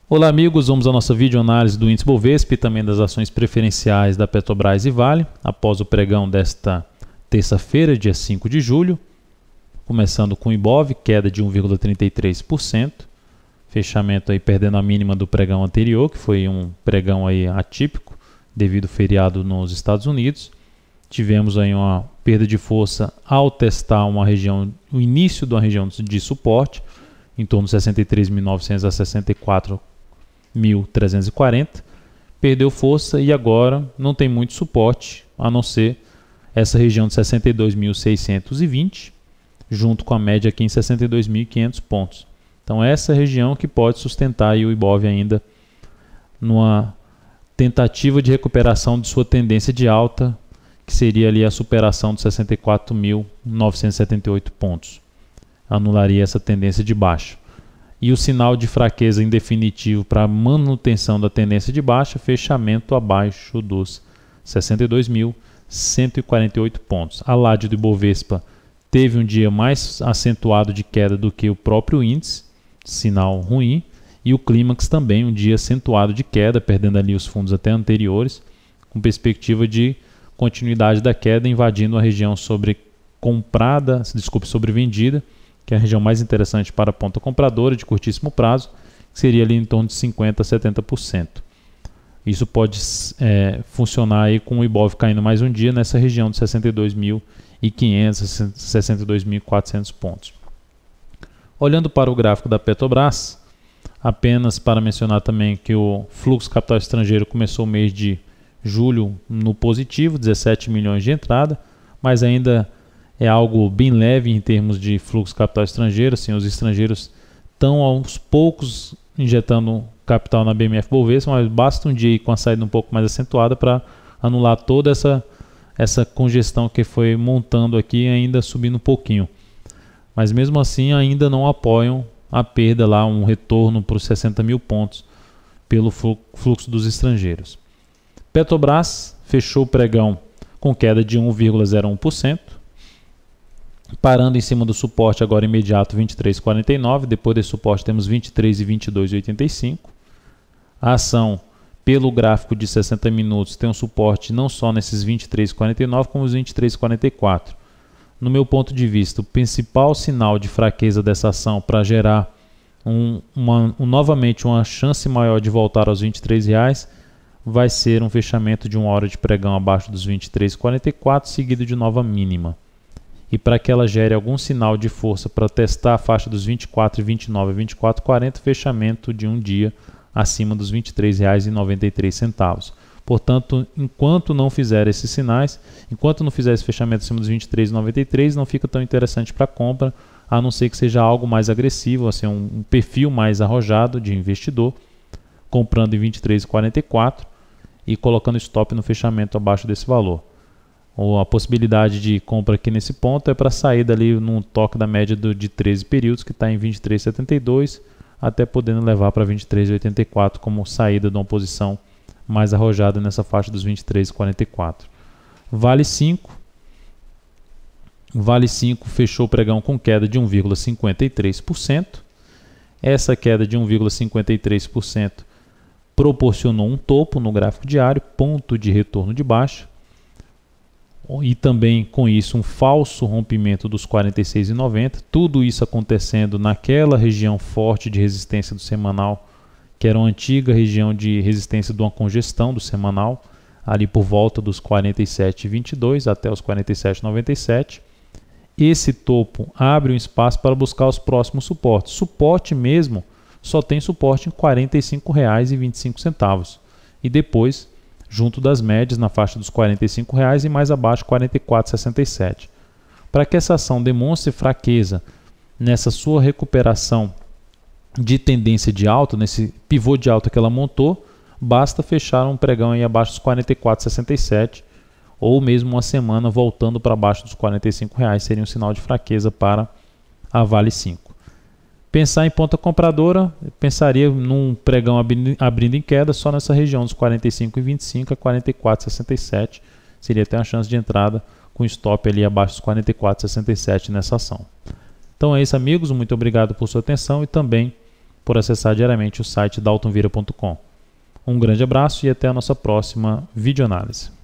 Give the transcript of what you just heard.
Olá amigos, vamos à nossa videoanálise do índice Bovespa e também das ações preferenciais da Petrobras e Vale, após o pregão desta terça-feira, dia 5 de julho, começando com o Ibov, queda de 1,33%, fechamento aí perdendo a mínima do pregão anterior, que foi um pregão aí atípico, devido ao feriado nos Estados Unidos. Tivemos aí uma perda de força ao testar uma região, o início de uma região de suporte, em torno de 63.900 a 64.340, perdeu força e agora não tem muito suporte, a não ser essa região de 62.620, junto com a média aqui em 62.500 pontos. Então essa região que pode sustentar aí o Ibov ainda numa tentativa de recuperação de sua tendência de alta, que seria ali a superação de 64.978 pontos. Anularia essa tendência de baixa. E o sinal de fraqueza em definitivo para manutenção da tendência de baixa, fechamento abaixo dos 62.148 pontos. A LAD do Ibovespa teve um dia mais acentuado de queda do que o próprio índice, sinal ruim, e o Clímax também um dia acentuado de queda, perdendo ali os fundos até anteriores, com perspectiva de continuidade da queda, invadindo a região sobrevendida, que é a região mais interessante para a ponta compradora de curtíssimo prazo, que seria ali em torno de 50% a 70%. Isso pode funcionar aí com o Ibov caindo mais um dia nessa região de 62.500 a 62.400 pontos. Olhando para o gráfico da Petrobras, apenas para mencionar também que o fluxo capital estrangeiro começou o mês de julho no positivo, 17 milhões de entrada, mas ainda é algo bem leve em termos de fluxo capital estrangeiro. Assim, os estrangeiros estão aos poucos injetando capital na BMF Bovespa, mas basta um dia ir com a saída um pouco mais acentuada para anular toda essa congestão que foi montando aqui, ainda subindo um pouquinho. Mas mesmo assim ainda não apoiam a perda lá, um retorno para os 60 mil pontos pelo fluxo dos estrangeiros. Petrobras fechou o pregão com queda de 1,01%, parando em cima do suporte agora imediato 23,49, depois desse suporte temos 23 e 22,85. A ação, pelo gráfico de 60 minutos, tem um suporte não só nesses 23,49 como os 23,44. No meu ponto de vista, o principal sinal de fraqueza dessa ação para gerar novamente uma chance maior de voltar aos R$23 vai ser um fechamento de uma hora de pregão abaixo dos 23,44, seguido de nova mínima. E para que ela gere algum sinal de força para testar a faixa dos 24,29 a 24,40, fechamento de um dia acima dos R$23,93. Portanto, enquanto não fizer esses sinais, enquanto não fizer esse fechamento acima dos R$23,93, não fica tão interessante para compra, a não ser que seja algo mais agressivo, assim, um perfil mais arrojado de investidor, comprando em R$23,44 e colocando stop no fechamento abaixo desse valor. Ou a possibilidade de compra aqui nesse ponto é para sair dali num toque da média de 13 períodos, que está em 23,72, até podendo levar para 23,84 como saída de uma posição mais arrojada nessa faixa dos 23,44. Vale 5 fechou o pregão com queda de 1,53%. Essa queda de 1,53% proporcionou um topo no gráfico diário, ponto de retorno de baixa, e também com isso um falso rompimento dos 46,90, tudo isso acontecendo naquela região forte de resistência do semanal, que era uma antiga região de resistência de uma congestão do semanal, ali por volta dos 47,22 até os 47,97. Esse topo abre um espaço para buscar os próximos suportes. Suporte mesmo só tem suporte em R$ 45,25 e depois junto das médias na faixa dos R$ 45,00 e mais abaixo R$ 44,67. Para que essa ação demonstre fraqueza nessa sua recuperação de tendência de alta, nesse pivô de alta que ela montou, basta fechar um pregão aí abaixo dos R$ 44,67 ou mesmo uma semana voltando para baixo dos R$ 45,00 seria um sinal de fraqueza para a Vale 5. Pensar em ponta compradora, pensaria num pregão abrindo em queda só nessa região dos 45,25 a 44,67. Seria até uma chance de entrada com stop ali abaixo dos 44,67 nessa ação. Então é isso, amigos. Muito obrigado por sua atenção e também por acessar diariamente o site daltonvira.com. Um grande abraço e até a nossa próxima videoanálise.